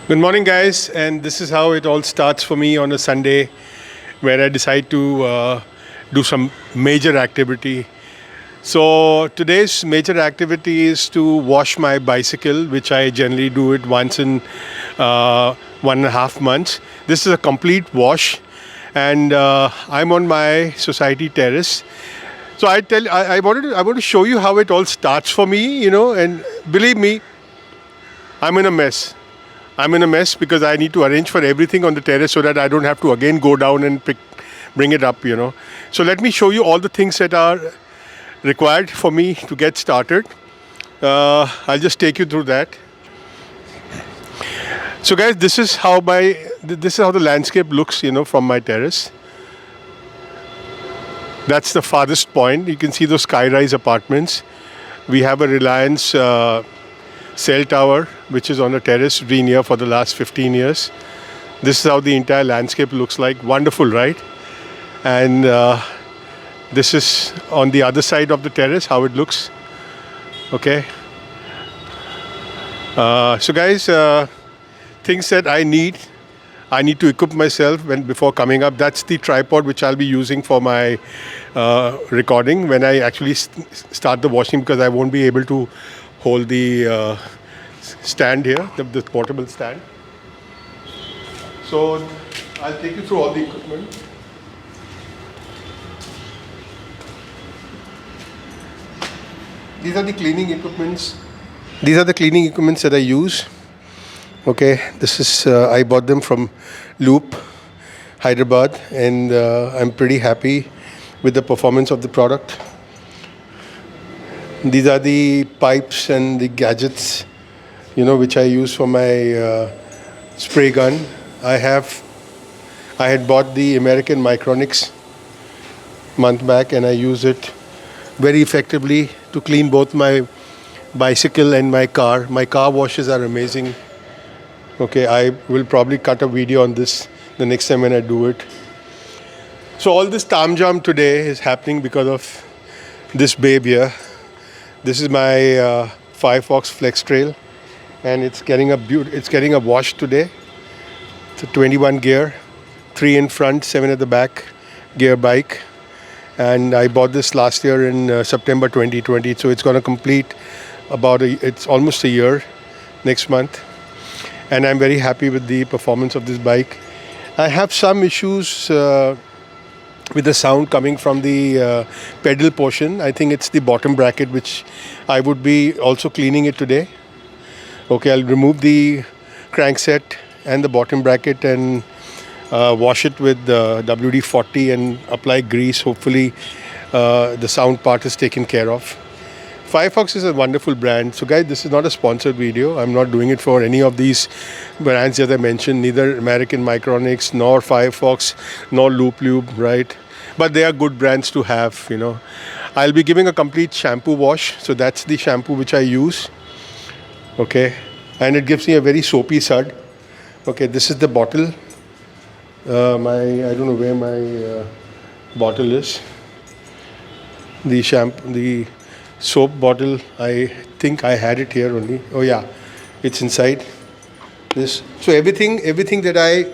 Good morning, guys, and this is how it all starts for me on a Sunday, where I decide to do some major activity. So today's major activity is to wash my bicycle, which I generally do it once in 1.5 months. This is a complete wash, and I'm on my society terrace. So I want to show you how it all starts for me, and believe me, I'm in a mess. I'm in a mess because I need to arrange for everything on the terrace so that I don't have to again go down and bring it up. So let me show you all the things that are required for me to get started. I'll just take you through that. So guys, this is how the landscape looks, from my terrace. That's the farthest point. You can see those skyrise apartments. We have a Reliance cell tower, which is on a terrace, been here for the last 15 years. This is how the entire landscape looks like. Wonderful, right? And this is on the other side of the terrace, how it looks. Okay. So guys, things that I need to equip myself before coming up. That's the tripod which I'll be using for my recording when I actually start the washing, because I won't be able to hold the stand here, the portable stand. So I'll take you through all the equipment. These are the cleaning equipments. These are the cleaning equipments that I use. Okay, this is I bought them from Loop, Hyderabad, and I'm pretty happy with the performance of the product. These are the pipes and the gadgets, which I use for my spray gun. I had bought the American Micronics month back, and I use it very effectively to clean both my bicycle and my car. My car washes are amazing. Okay, I will probably cut a video on this the next time when I do it. So all this tamjam today is happening because of this babe here. This is my Firefox Flex Trail, and it's getting a wash today. It's a 21 gear, 3 in front, 7 at the back gear bike, and I bought this last year in September 2020. So it's going to complete it's almost a year next month, and I'm very happy with the performance of this bike. I have some issues with the sound coming from the pedal portion. I think it's the bottom bracket, which I would be also cleaning it today. Okay, I'll remove the crankset and the bottom bracket and wash it with WD-40 and apply grease. Hopefully the sound part is taken care of. Firefox is a wonderful brand. So guys, this is not a sponsored video. I'm not doing it for any of these brands that I mentioned, neither American Micronics, nor Firefox, nor Loop, right? But they are good brands to have, I'll be giving a complete shampoo wash. So that's the shampoo which I use. Okay. And it gives me a very soapy sud. Okay, this is the bottle. I don't know where my bottle is. The soap bottle, I think I had it here only. Oh yeah, it's inside this. So everything that I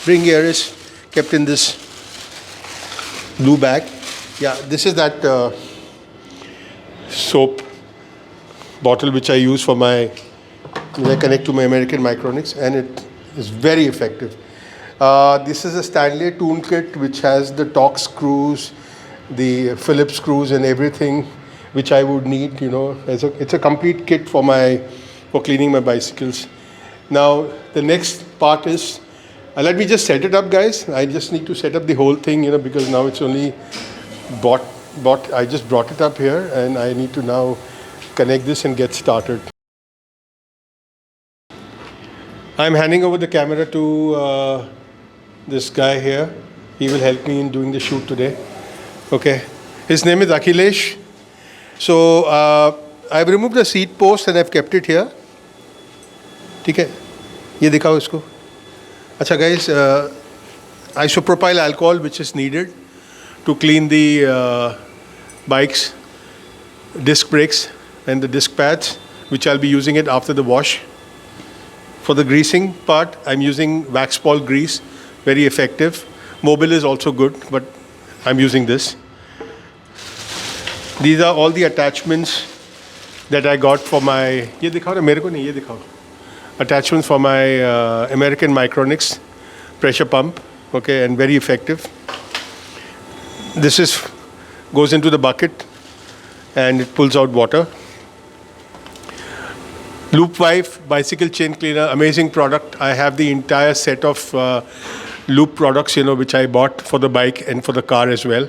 bring here is kept in this blue bag. Yeah, this is that soap bottle which I use when I connect to my American Micronics, and it is very effective. This is a Stanley toolkit which has the Torx screws, the Phillips screws, and everything which I would need, it's a complete kit for cleaning my bicycles. Now, the next part is, let me just set it up, guys. I just need to set up the whole thing, because now it's only I just brought it up here, and I need to now connect this and get started. I'm handing over the camera to this guy here. He will help me in doing the shoot today. Okay. His name is Akhilesh. So I've removed the seat post and I've kept it here. ठीक है, ये दिखाओ इसको. अच्छा guys, isopropyl alcohol which is needed to clean the bikes, disc brakes and the disc pads, which I'll be using it after the wash. For the greasing part, I'm using Waxpol grease, very effective. Mobil is also good, but I'm using this. These are all the attachments that I got for my. ये दिखाओ ना मेरे को नहीं ये दिखाओ. Attachments for my American Micronics pressure pump, okay, and very effective. This goes into the bucket and it pulls out water. Loop Wife bicycle chain cleaner, amazing product. I have the entire set of Loop products, which I bought for the bike and for the car as well.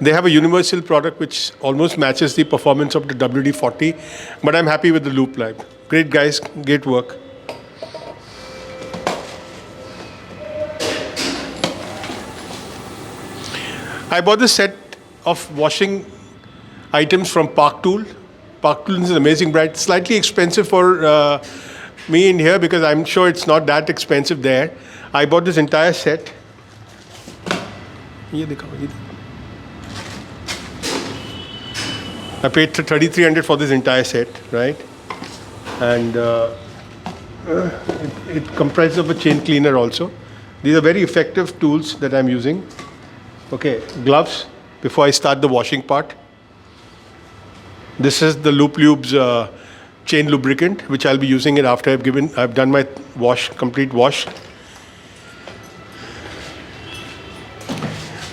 They have a universal product which almost matches the performance of the WD-40, but I'm happy with the Loop Life. Great guys, great work. I bought this set of washing items from Park Tool. Park Tool is an amazing brand. Slightly expensive for me in here because I'm sure it's not that expensive there. I bought this entire set. I paid 3,300 for this entire set, right? And it comprises of a chain cleaner also. These are very effective tools that I'm using. Okay, gloves before I start the washing part. This is the Loop Lube's chain lubricant, which I'll be using it after I've done my complete wash.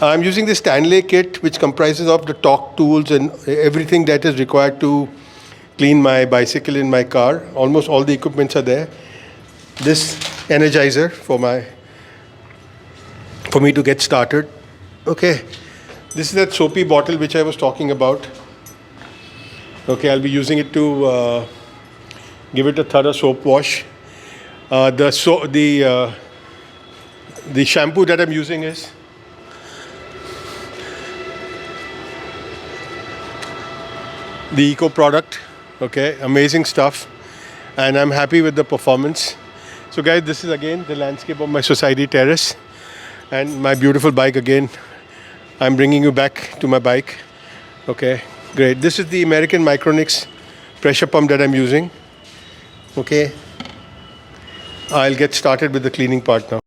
I'm using the Stanley kit, which comprises of the torque tools and everything that is required to clean my bicycle in my car. Almost all the equipments are there. This energizer for me to get started. Okay, this is that soapy bottle which I was talking about. Okay, I'll be using it to give it a thorough soap wash. The shampoo that I'm using is the Eco product. Okay, amazing stuff, and I'm happy with the performance. So guys, this is again the landscape of my society terrace and my beautiful bike again. I'm bringing you back to my bike. Okay, great. This is the American Micronics pressure pump that I'm using. Okay, I'll get started with the cleaning part now.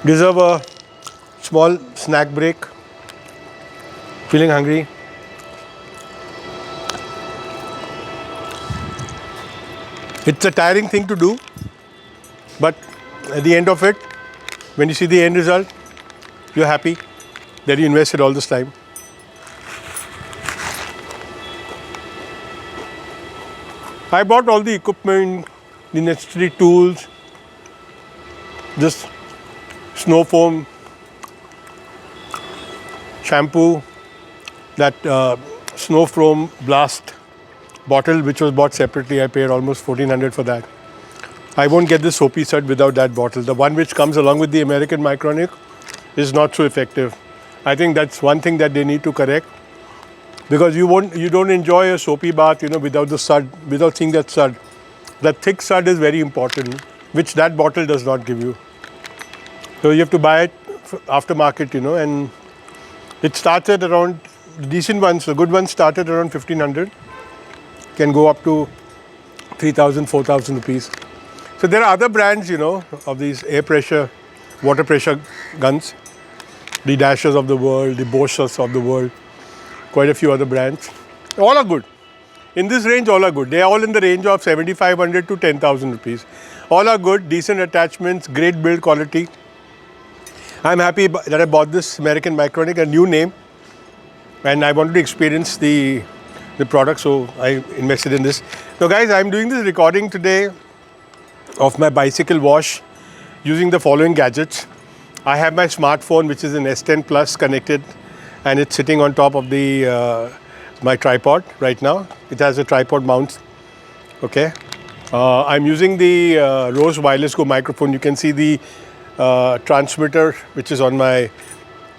deserve a small snack break. Feeling hungry? It's a tiring thing to do, but at the end of it, when you see the end result, you're happy that you invested all this time. I bought all the equipment, the necessary tools, this snow foam, shampoo, that snow foam blast bottle which was bought separately. I paid almost 1400 for that. I won't get the soapy sud without that bottle. The one which comes along with the American Micronic is not so effective. I think that's one thing that they need to correct, because you don't enjoy a soapy bath, without the sud, without seeing that sud. That thick sud is very important, which that bottle does not give you. So you have to buy it aftermarket, and it starts at around, decent ones, the good ones start at around 1500, can go up to 3000, 4000 rupees. So there are other brands, of these air pressure, water pressure guns, the Dashers of the world, the Bosches of the world, quite a few other brands. All are good. In this range, all are good. They are all in the range of 7500 to 10,000 rupees. All are good, decent attachments, great build quality. I'm happy that I bought this American Micronic, a new name, and I wanted to experience the product, so I invested in this. So guys, I'm doing this recording today of my bicycle wash using the following gadgets. I have my smartphone, which is an S10 Plus connected, and it's sitting on top of the my tripod right now. It has a tripod mount. Okay. I'm using the Rose Wireless Go microphone. You can see the transmitter which is on my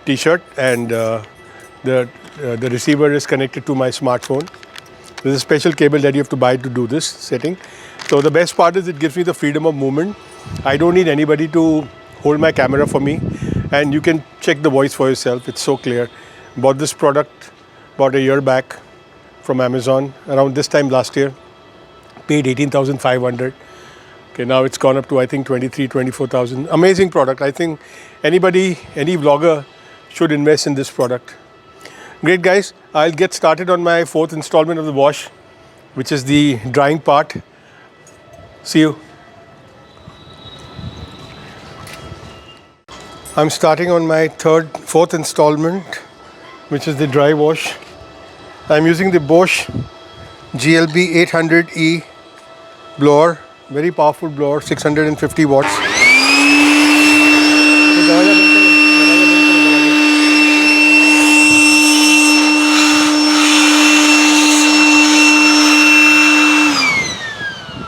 t-shirt, and the receiver is connected to my smartphone. There's a special cable that you have to buy to do this setting. So the best part is it gives me the freedom of movement. I don't need anybody to hold my camera for me, and you can check the voice for yourself. It's so clear. Bought this product about a year back from Amazon around this time last year. Paid 18,500. Okay, now it's gone up to I think 23, 24,000. Amazing product. I think any vlogger should invest in this product. Great guys, I'll get started on my fourth installment of the wash, which is the drying part. See you. I'm starting on my fourth installment, which is the dry wash. I'm using the Bosch GLB 800E blower, very powerful blower, 650 watts.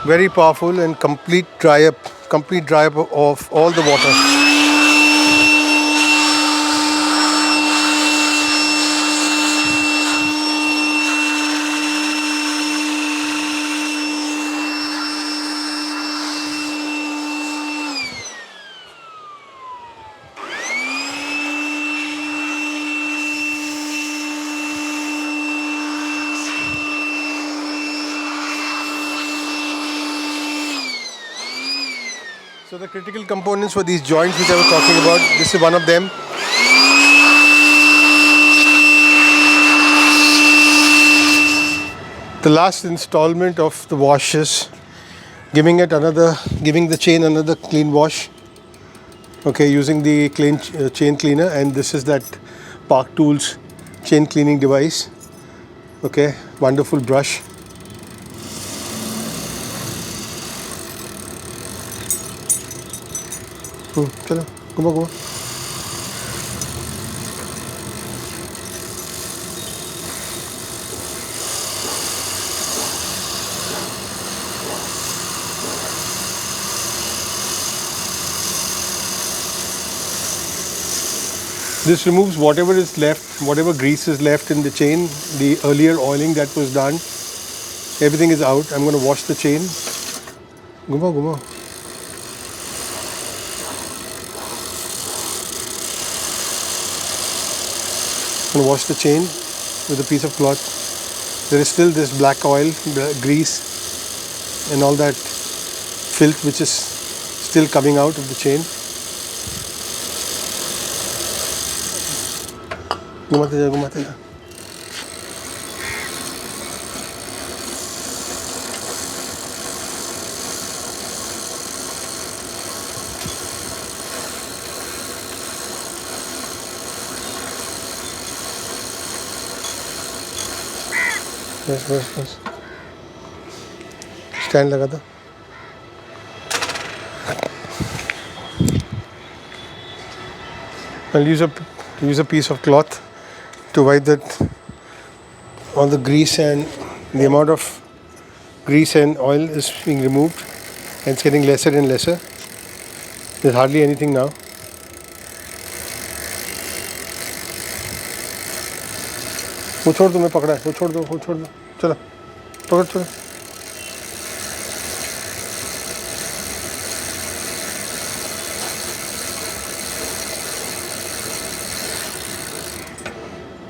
Very powerful and complete dry up of all the water. So the critical components for these joints which I was talking about, this is one of them. The last installment of the wash is giving the chain another clean wash. Okay, using the chain cleaner, and this is that Park Tools chain cleaning device. Okay, wonderful brush. Chalo, go. This removes whatever is left, whatever grease is left in the chain, the earlier oiling that was done. Everything is out. I'm going to wash the chain. Go. I'm going to wash the chain with a piece of cloth. There is still this black oil, grease, and all that filth which is still coming out of the chain. घुमाते जा घुमाते जा. बस बस बस. Stand लगा था. I'll use a piece of cloth to wipe that all the grease, and the amount of grease and oil is being removed, and it's getting lesser and lesser. There's hardly anything now. वो छोड़ दो, मैं पकड़ा है. वो छोड़ दो, वो छोड़ दो. चलो पकड़ चलो.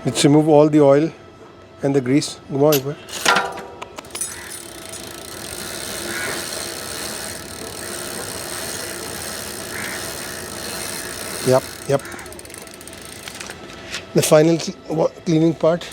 Let's remove all the oil and the grease. घुमाओ एक बार. Yep. The final cleaning part.